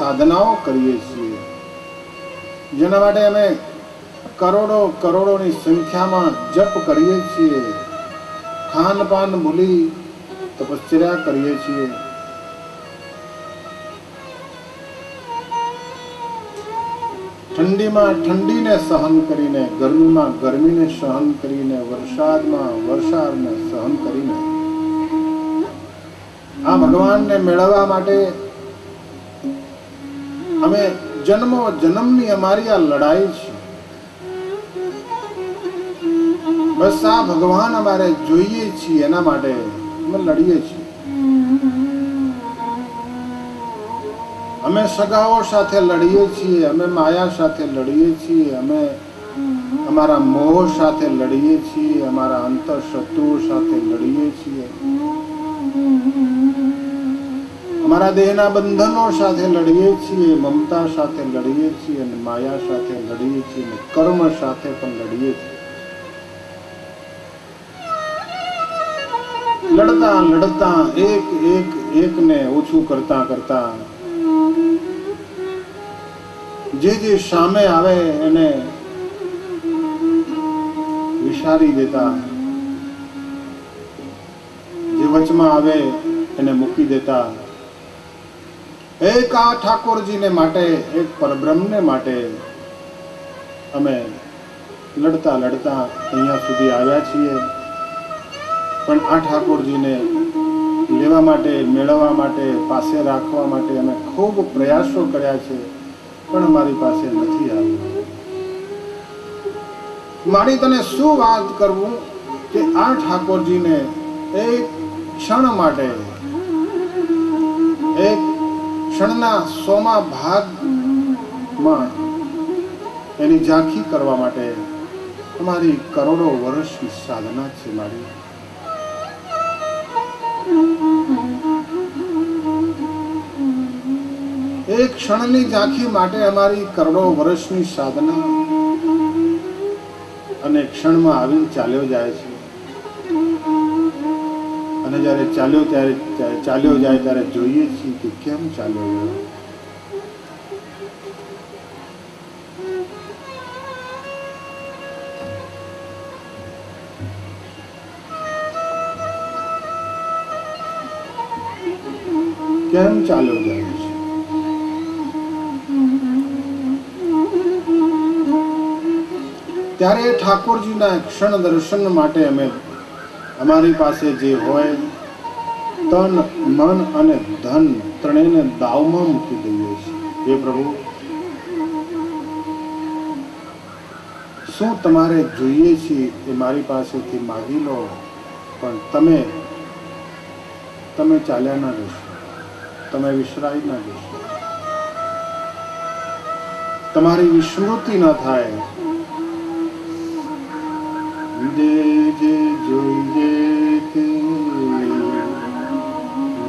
સાધનાઓ કરીએ છીએ, જેના માટે અમે કરોડો કરોડોની સંખ્યામાં જપ કરીએ છીએ, ખાનપાન ભૂલી તપશ્ચર્યા કરીએ છીએ. ઠંડીમાં ઠંડીને સહન કરીને, ગરમીમાં ગરમીને સહન કરીને, વરસાદમાં વરસાદને સહન કરીને આ ભગવાનને મેળવવા માટે અમે જન્મો જન્મની અમારી આ લડાઈ છે. બસ આ ભગવાન અમારે જોઈએ છીએ, એના માટે અમે લડીએ છીએ. અમે સગાઓ સાથે લડીએ છીએ, અમે માયા સાથે લડીએ છીએ, અમે અમારા મોહ સાથે લડીએ છીએ, અમારા અંતર શત્રુઓ સાથે લડીએ છીએ, અમારા દેહના બંધનો સાથે લડીએ છીએ, મમતા સાથે લડીએ છીએ, અને માયા સાથે લડીએ છીએ, અને કર્મ સાથે પણ લડીએ છીએ. લડતા લડતા એક એક એકને ઓછું કરતા કરતા જે જે સામે આવે એને વિસારી દેતા, જે વચમાં આવે એને મૂકી દેતા. એક આ ઠાકોરજીને માટે, એક પરબ્રહ્મને માટે અમે લડતા લડતા અહીંયા સુધી આવ્યા છીએ. પણ આ ઠાકોરજીને લેવા માટે, મેળવવા માટે, પાસે રાખવા માટે અમે ખૂબ પ્રયાસો કર્યા છે, પણ અમારી પાસે નથી આવ્યું. મારી તને શું વાત કરવું કે આ ઠાકોરજીને એક ક્ષણ માટે, એક ક્ષણના 100મા ભાગમાં એની ઝાંખી કરવા માટે અમારી કરોડો વર્ષની સાધના છે. મારી એક ક્ષણની ઝાંખી માટે અમારી કરોડો વર્ષની સાધના, અને ક્ષણમાં આવીને ચાલ્યો જાય છે. અને જ્યારે ચાલ્યો જાય ત્યારે જોઈએ છીએ કે કેમ ચાલ્યો ગયો. કેમ ચાલ્યો જાય છે. ત્યારે ઠાકોરજીના ક્ષણ દર્શન માટે અમે અમારી પાસે જે હોય તન, મન અને ધન ત્રણેયને દાવમાં મૂકી દઈએ છીએ. હે પ્રભુ, શું તમારે જોઈએ છે એ મારી પાસેથી માગી લો, પણ તમે ચાલ્યા ના જશો, તમે વિસરાઈ ના જશો, તમારી વિસ્મૃતિ ન થાય. જે જોઈએ તે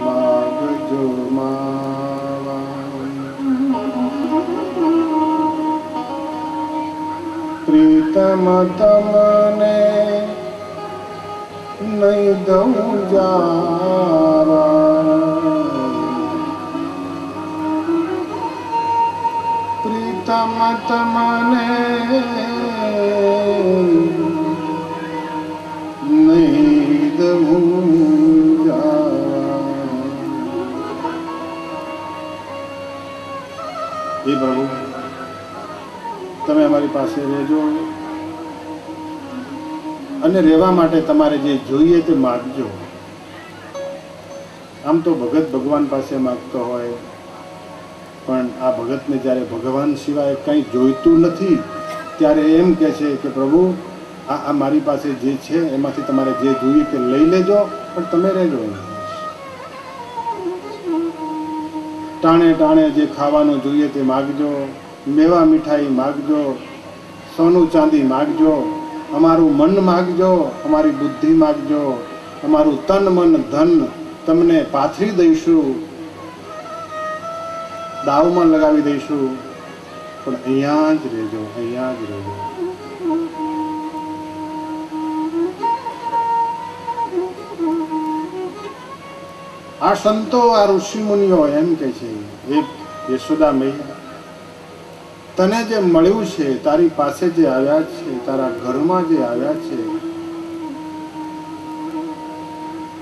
માગજો પ્રીતમ તમને નહીં દઉં જાવા, પ્રીતમ તમને નહીં દઉં જાવા. હે પ્રભુ, તમે અમારી પાસે રહેજો, અને રહેવા માટે તમારે જે જોઈએ તે માગજો. આમ તો ભગત ભગવાન પાસે માગતો હોય, પણ આ ભગતને જ્યારે ભગવાન સિવાય કંઈ જોઈતું નથી ત્યારે એમ કહે છે કે પ્રભુ, આ મારી પાસે જે છે એમાંથી તમારે જે જોઈએ તે લઈ લેજો, પણ તમે રહેજો. ટાણે ટાણે જે ખાવાનું જોઈએ તે માગજો, મેવા મીઠાઈ માગજો, સોનું ચાંદી માગજો, અમારું મન માગજો, અમારી બુદ્ધિ માગજો, અમારું તન મન ધન તમને પાથરી દઈશું, દાવમાં લગાવી દઈશું, પણ અહીંયા જ રહેજો, અહીંયા જ રહેજો. આ સંતો, આ ઋષિ મુનિઓ એમ કે છે, યશોદા મૈયા, તને જે મળ્યું છે, તારી પાસે જે આવ્યા છે, તારા ઘરમાં જે આવ્યા છે,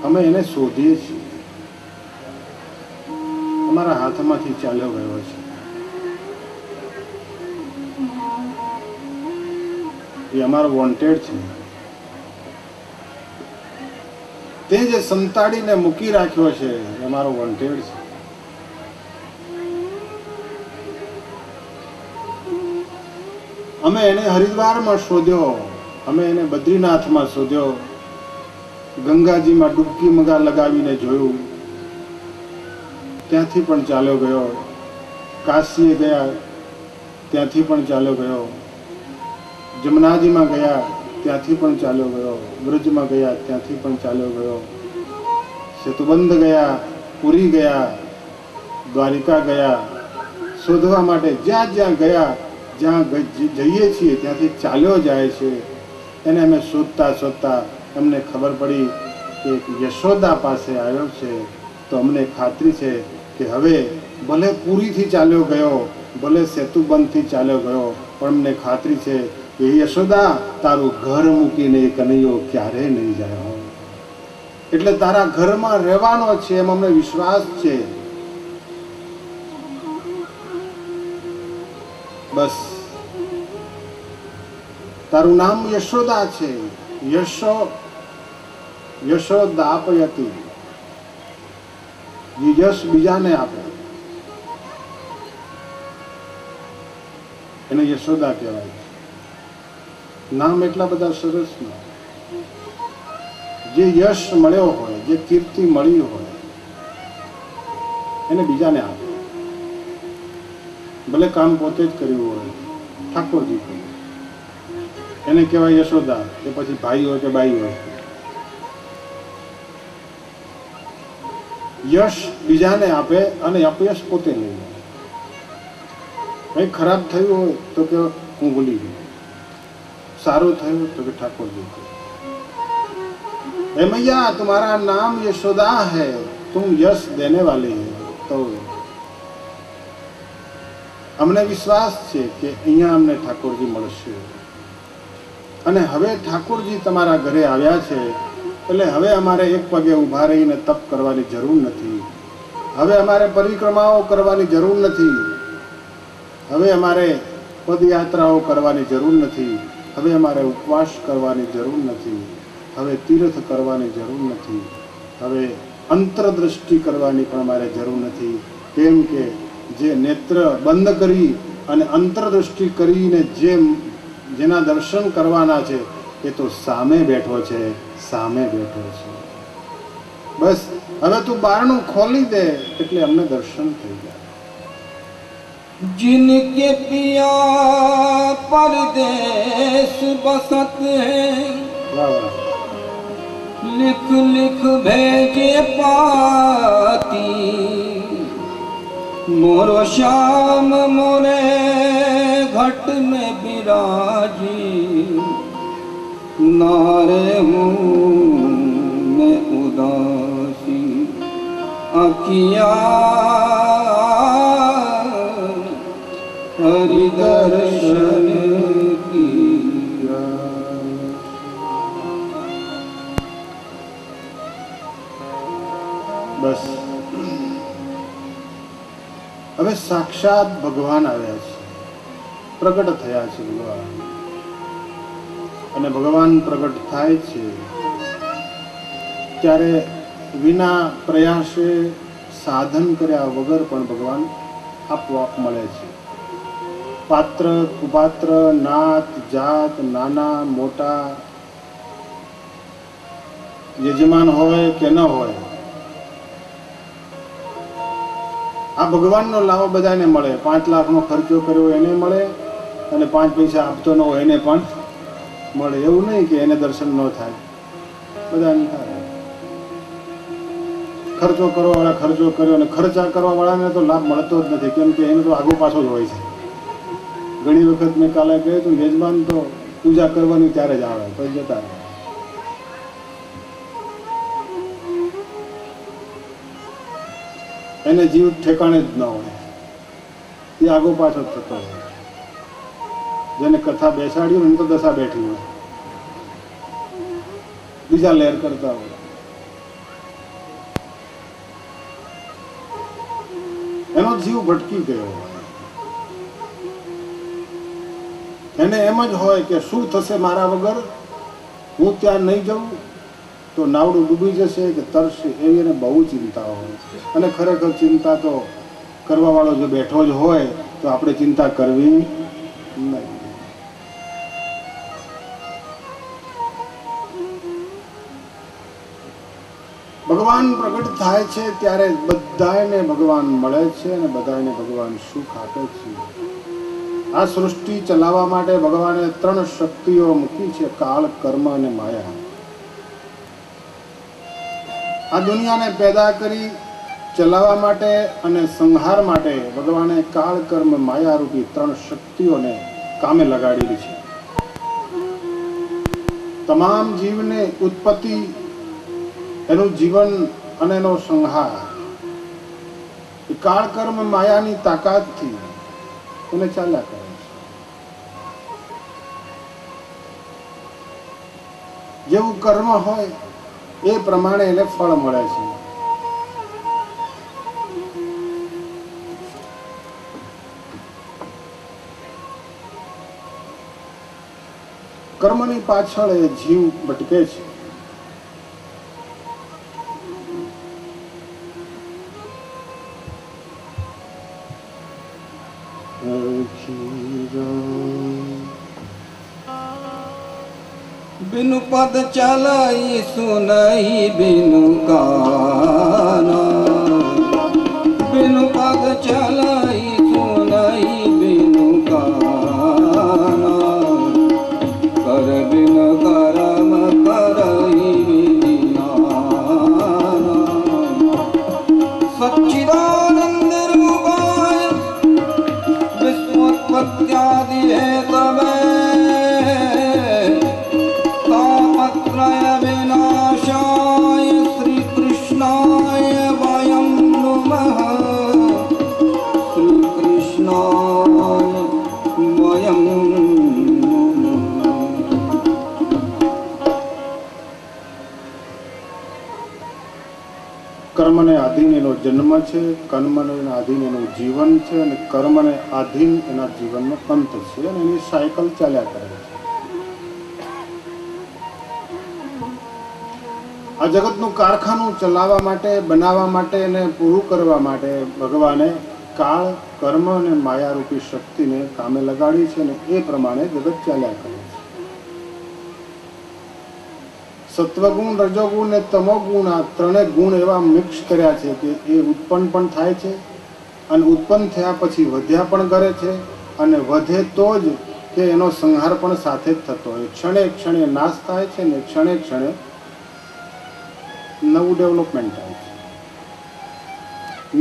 અમે એને શોધીએ છીએ. અમારા હાથમાંથી ચાલ્યો ગયો છે. એ અમારો વોન્ટેડ છે. તે જે સંતાડીને મૂકી રાખ્યો છે એ અમારો વોન્ટેડ છે. અમે એને હરિદ્વારમાં શોધ્યો, અમે એને બદ્રીનાથમાં શોધ્યો, ગંગાજીમાં ડૂબકી લગાવીને જોયું, ત્યાંથી પણ ચાલ્યો ગયો. કાશીએ ગયા, ત્યાંથી પણ ચાલ્યો ગયો. જમનાજીમાં ગયા, ત્યાંથી પણ ચાલ્યો ગયો. વ્રજમાં ગયા, ત્યાંથી પણ ચાલ્યો ગયો. સેતુબંધ ગયા, પુરી ગયા, દ્વારિકા ગયા. શોધવા માટે જ્યાં જ્યાં ગયા, જ્યાં જઈએ છીએ ત્યાંથી ચાલ્યો જાય છે. એને અમે શોધતા શોધતા અમને ખબર પડી કે યશોદા પાસે આવ્યો છે. તો અમને ખાતરી છે કે હવે ભલે પુરીથી ચાલ્યો ગયો, ભલે સેતુબંધથી ચાલ્યો ગયો, પણ અમને ખાતરી છે કે યશોદા તારું ઘર મૂકીને કનૈયો ક્યારેય નહીં જાય હોય. એટલે તારા ઘરમાં રહેવાનો છે એમ અમને વિશ્વાસ છે. બસ તારું નામ યશોદા છે. યશોદાપયતી, યશ બીજાને આપે, એને યશોદા કહેવાય છે. નામ એટલા બધા સરસ ને, જે યશ મળ્યો હોય, જે કીર્તિ મળી હોય, એને બીજાને આપે. ભલે કામ પોતે જ કર્યું હોય, ઠાકોરજી કર્યું, એને કહેવાય યશોદા. કે પછી ભાઈ હોય કે બાઈ હોય, યશ બીજાને આપે અને અપયશ પોતે લઈ લે. કંઈ ખરાબ થયું હોય તો કે હું ભૂલી ગયો, સારું થયું તો કે ઠાકોરજી. हे मैया तुम्हारा नाम यशोदा है, तुम यश देने वाली है. तो અમને વિશ્વાસ છે કે અહીંયા અમને ઠાકોરજી મળશે. અને હવે ઠાકોરજી તમારા ઘરે આવ્યા છે એટલે હવે અમારે એક પગે ઊભા રહીને તપ કરવાની જરૂર નથી. હવે અમારે પરિક્રમાઓ કરવાની જરૂર નથી. હવે અમારે પદયાત્રાઓ કરવાની જરૂર નથી. હવે અમારે ઉપવાસ કરવાની જરૂર નથી. હવે તીર્થ કરવાની જરૂર નથી. હવે અંતરદ્રષ્ટિ કરવાની પણ અમારે જરૂર નથી. કેમ કે જે નેત્ર બંધ કરી અને અંતરદ્રષ્ટિ કરીને જેના દર્શન કરવાના છે એ તો સામે બેઠો છે, સામે બેઠો છે. બસ હવે તું બારણું ખોલી દે એટલે અમને દર્શન થઈ જાય. जिनके पिया परदेश बसत हैं, लिख लिख भेजे पाती, मोरो श्याम मोरे घट में बिराजी, नारे हूँ मैं उदासी आँखियाँ हरि दर्शन की. બસ હવે સાક્ષાત ભગવાન આવ્યા છે, પ્રગટ થયા છે ભગવાન. અને ભગવાન પ્રગટ થાય છે ત્યારે વિના પ્રયાસે સાધન કર્યા વગર પણ ભગવાન આપોઆપ મળે છે. પાત્ર કુપાત્ર, નાત જાત, નાના મોટા, યજમાન હોય કે ન હોય, આ ભગવાનનો લાવો બધાને મળે. 5 લાખનો ખર્ચો કર્યો એને મળે અને 5 પૈસા આપતો ન હોય એને પણ મળે. એવું નહીં કે એને દર્શન ન થાય, બધાને થાય. ખર્ચો કરવાવાળા ખર્ચો કર્યો અને ખર્ચા કરવાવાળાને તો લાભ મળતો જ નથી, કેમ કે એને તો આગો પાછો જ હોય છે. ઘણી વખત મેં કાલે કહ્યું હતું, યજમાન તો પૂજા કરવાની ત્યારે જ આવે, પછી જતા રહે. એને જીવ ઠેકાણે જ ન હોય. એ આગો પાછો થતો હોય. જેને કથા બેસાડી હોય ને તો દશા બેઠી હોય, બીજા લહેર કરતા હોય. એનો જીવ ભટકી ગયો હોય. એને એમ જ હોય કે શું થશે મારા વગર, હું ત્યાં નહીં જાઉં તો નાવડું ડૂબી જશે કે તરશે, એવી એને બહુ ચિંતા હોય. અને ખરેખર ચિંતા તો કરવા વાળો જો બેઠો જ હોય તો આપણે ચિંતા કરવી નહીં. ભગવાન પ્રગટ થાય છે ત્યારે બધાને ભગવાન મળે છે અને બધાને ભગવાન સુખ આપે છે. આ સૃષ્ટિ ચલાવવા માટે ભગવાને 3 શક્તિઓ મૂકી છે, કાળ, કર્મ અને માયા. આ દુનિયાને પેદા કરી ચલાવવા માટે અને સંહાર માટે ભગવાને કાળ, કર્મ, માયા રૂપી 3 શક્તિઓને કામે લગાડેલી છે. તમામ જીવને ઉત્પત્તિ, એનું જીવન અને એનો સંહાર એ કાળ, કર્મ, માયાની તાકાતથી એને ચાલ્યા કરે છે. જેવું કર્મ હોય એ પ્રમાણે એને ફળ મળે છે. કર્મની પાછળ એ જીવ ભટકે છે. बिनु पद चलाई सुनई बिनु काना, बिनु पद चलाई सुनई बिनु काना, कर बिन करम करई विधिनाना, सच्चिदानंद रूपाय विश्वोत्पत्त्यादि हेतवे विनाशाय श्री कृष्णाय वयं नमः, श्री कृष्णाय वयं नमः. કર્મને આધીન એનો જન્મ છે, કર્મને આધીન એનું જીવન છે અને કર્મને આધીન એના જીવનનો અંત છે અને એની સાયકલ ચાલ્યા કરે છે. આ જગતનું કારખાનું ચલાવવા માટે, બનાવવા માટે અને પૂરું કરવા માટે ભગવાને કાળ, કર્મ અને માયારૂપી શક્તિને કામે લગાડી છે અને એ પ્રમાણે જગત ચાલ્યા કરે છે. સત્વગુણ, રજોગુણ અને તમોગુણ, આ 3 ગુણ એવા મિક્સ કર્યા છે કે એ ઉત્પન્ન પણ થાય છે અને ઉત્પન્ન થયા પછી વધ્યા પણ કરે છે અને વધે તો જ કે એનો સંહાર પણ સાથે જ થતો હોય. ક્ષણે ક્ષણે નાશ થાય છે ને ક્ષણે ક્ષણે નવું ડેવલપમેન્ટ થાય છે.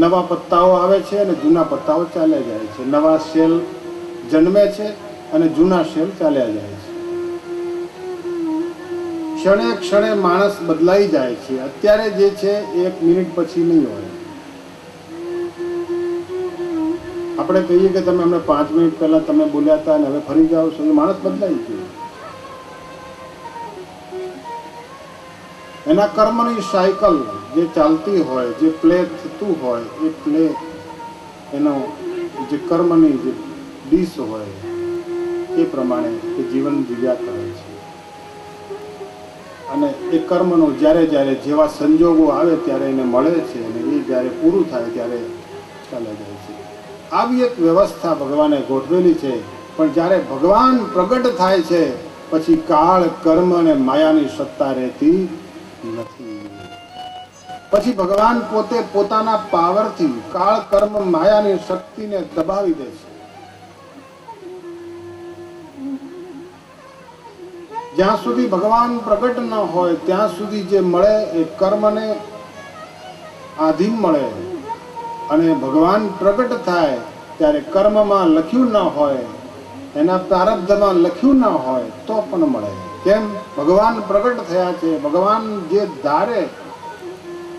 નવા પત્તાઓ આવે છે અને જૂના પત્તાઓ ચાલ્યા જાય છે. નવા સેલ જન્મે છે અને જૂના સેલ ચાલ્યા જાય છે. ક્ષણે ક્ષણે માણસ બદલાઈ જાય છે. અત્યારે જે છે 1 મિનિટ પછી નહીં હોય. આપણે કહીએ કે તમે અમને 5 મિનિટ પહેલા તમે બોલ્યા હતા અને હવે ફરી જાઓ છો, એ માણસ બદલાઈ ગયો. એના કર્મની સાયકલ જે ચાલતી હોય, જે પ્લે થતું હોય, એ પ્લે એનો જે કર્મની જે ડીશ હોય એ પ્રમાણે એ જીવન જીવ્યા કરે છે. અને એ કર્મનો જ્યારે જ્યારે જેવા સંજોગો આવે ત્યારે એને મળે છે અને એ જ્યારે પૂરું થાય ત્યારે ચાલ્યા જાય છે. આવી એક વ્યવસ્થા ભગવાને ગોઠવેલી છે. પણ જ્યારે ભગવાન પ્રગટ થાય છે પછી કાળ, કર્મ અને માયાની સત્તા રહેતી નથી. પછી ભગવાન પોતે પોતાના પાવરથી કાળ, કર્મ, માયાની શક્તિને દબાવી દે છે. જ્યાં સુધી ભગવાન પ્રગટ ન હોય ત્યાં સુધી જે મળે એ કર્મને આધીન મળે અને ભગવાન પ્રગટ થાય ત્યારે કર્મમાં લખ્યું ન હોય, એના પ્રારબ્ધમાં લખ્યું ન હોય તો પણ મળે. કેમ? ભગવાન પ્રગટ થયા છે. ભગવાન જે ધારે,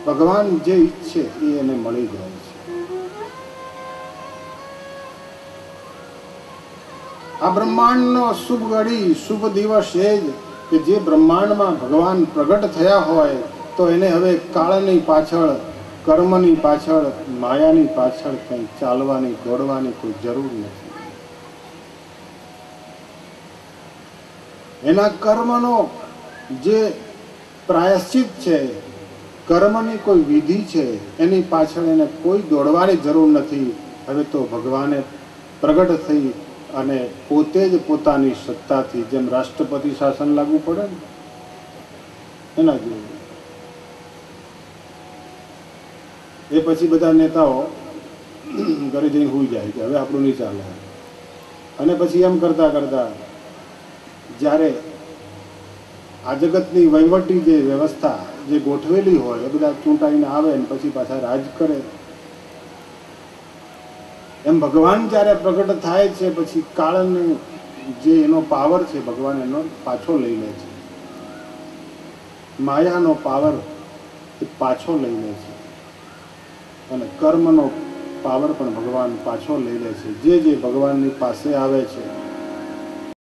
ભગવાન જે ઈચ્છે એ એને મળી જાય છે. આ બ્રહ્માંડનો શુભ ઘડી શુભ દિવસ એ જ કે જે બ્રહ્માંડમાં ભગવાન પ્રગટ થયા હોય તો એને હવે કાળની પાછળ, કર્મની પાછળ, માયાની પાછળ કંઈ ચાલવાની દોડવાની કોઈ જરૂર નથી. એના કર્મનો જે પ્રાયશ્ચિત છે, કર્મની કોઈ વિધિ છે, એની પાછળ એને કોઈ દોડવાની જરૂર નથી. હવે તો ભગવાને પ્રગટ થઈ અને પોતે જ પોતાની સત્તાથી, જેમ રાષ્ટ્રપતિ શાસન લાગુ પડે ને એના જેવું. એ પછી બધા નેતાઓ ઘરે જઈને સૂઈ જાય કે હવે આપણું નહીં ચાલે. અને પછી એમ કરતા કરતા જ્યારે આ જગતની વહીવટી જે વ્યવસ્થા જે ગોઠવેલી હોય એ બધા ચૂંટાઈને આવે ને પછી પાછા રાજ કરે. એમ ભગવાન જ્યારે પ્રગટ થાય છે પછી કાળને જે એનો પાવર છે ભગવાન એનો પાછો લઈ લે છે. માયાનો પાવર એ પાછો લઈ લે છે અને કર્મનો પાવર પણ ભગવાન પાછો લઈ લે છે. જે ભગવાનની પાસે આવે છે